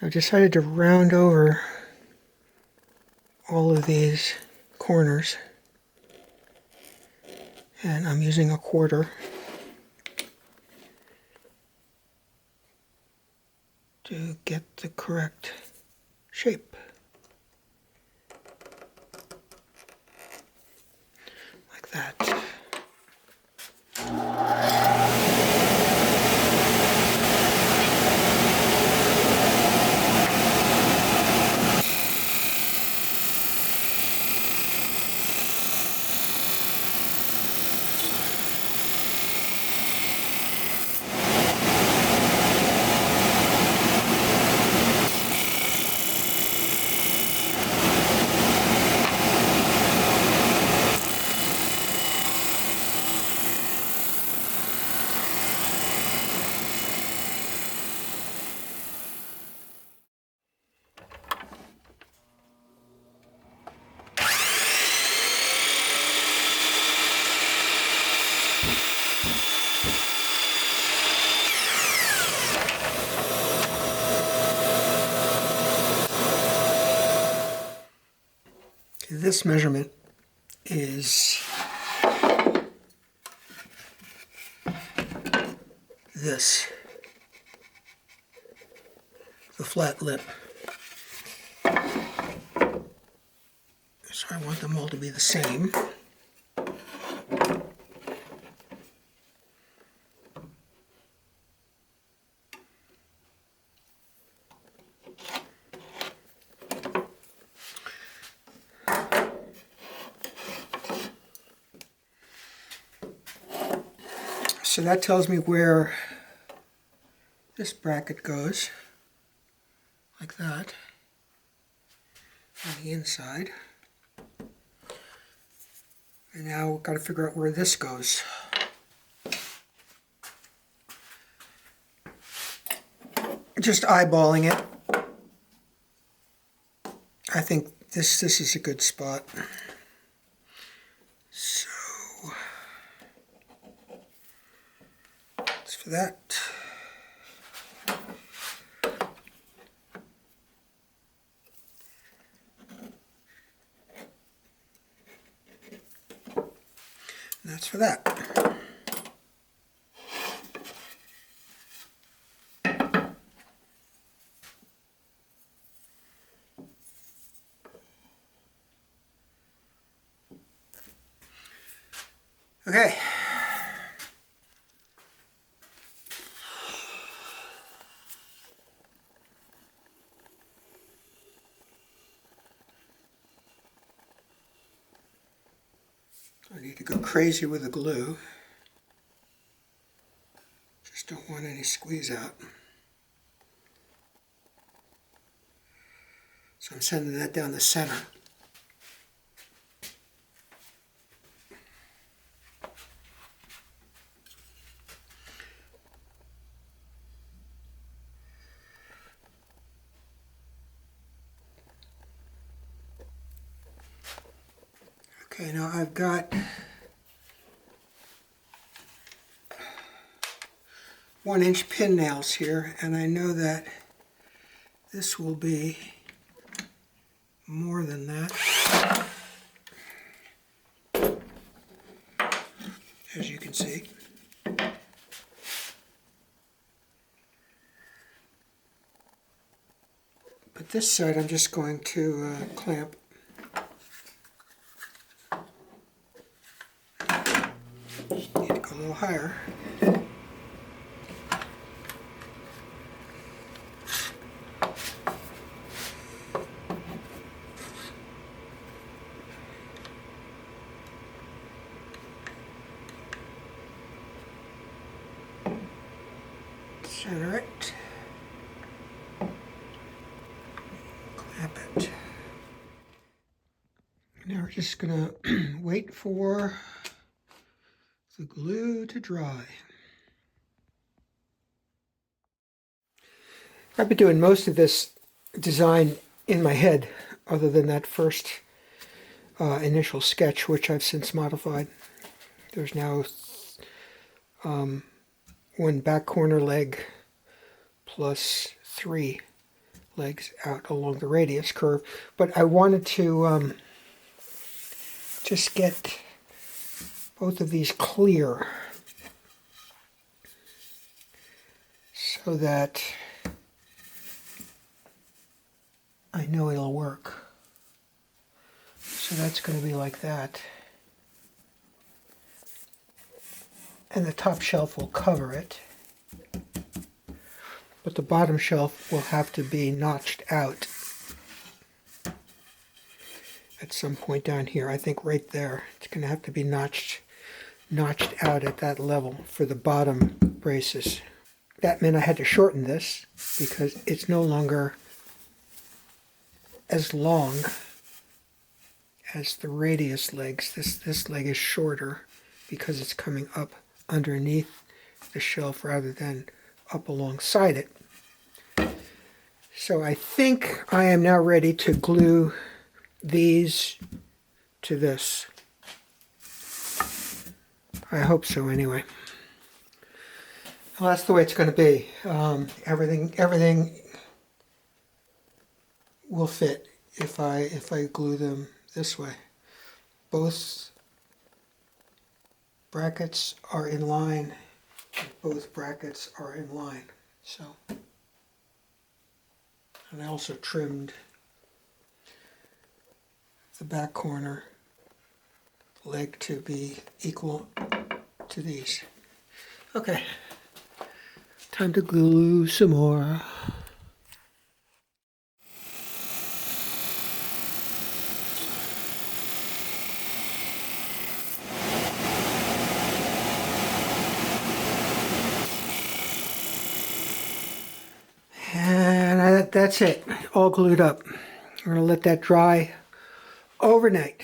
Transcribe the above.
I decided to round over all of these corners, and I'm using a quarter to get the correct shape, like that. This measurement is this, the flat lip. So I want them all to be the same. So that tells me where this bracket goes, like that, on the inside. And now we've got to figure out where this goes. Just eyeballing it, I think this is a good spot. So that's for that. And that's for that. Okay. I need to go crazy with the glue. Just don't want any squeeze out. So I'm sending that down the center. Okay, now I've got 1-inch pin nails here, and I know that this will be more than that, as you can see. But this side I'm just going to clamp. Need to go a little higher. Center it. Clamp it. Now we're just going to wait for the glue to dry. I've been doing most of this design in my head, other than that first initial sketch, which I've since modified. There's now one back corner leg plus 3 legs out along the radius curve. But I wanted to just get both of these clear so that I know it'll work. So that's going to be like that. And the top shelf will cover it. But the bottom shelf will have to be notched out at some point down here. I think right there. It's going to have to be notched out at that level for the bottom braces. That meant I had to shorten this because it's no longer as long as the radius legs. This leg is shorter because it's coming up underneath the shelf rather than up alongside it. So I think I am now ready to glue these to this. I hope so anyway. Well, that's the way it's going to be. Everything will fit if I glue them this way. Both brackets are in line. Both brackets are in line. So, and I also trimmed the back corner leg to be equal to these. Okay, time to glue some more. And that's it, all glued up. I'm going to let that dry overnight.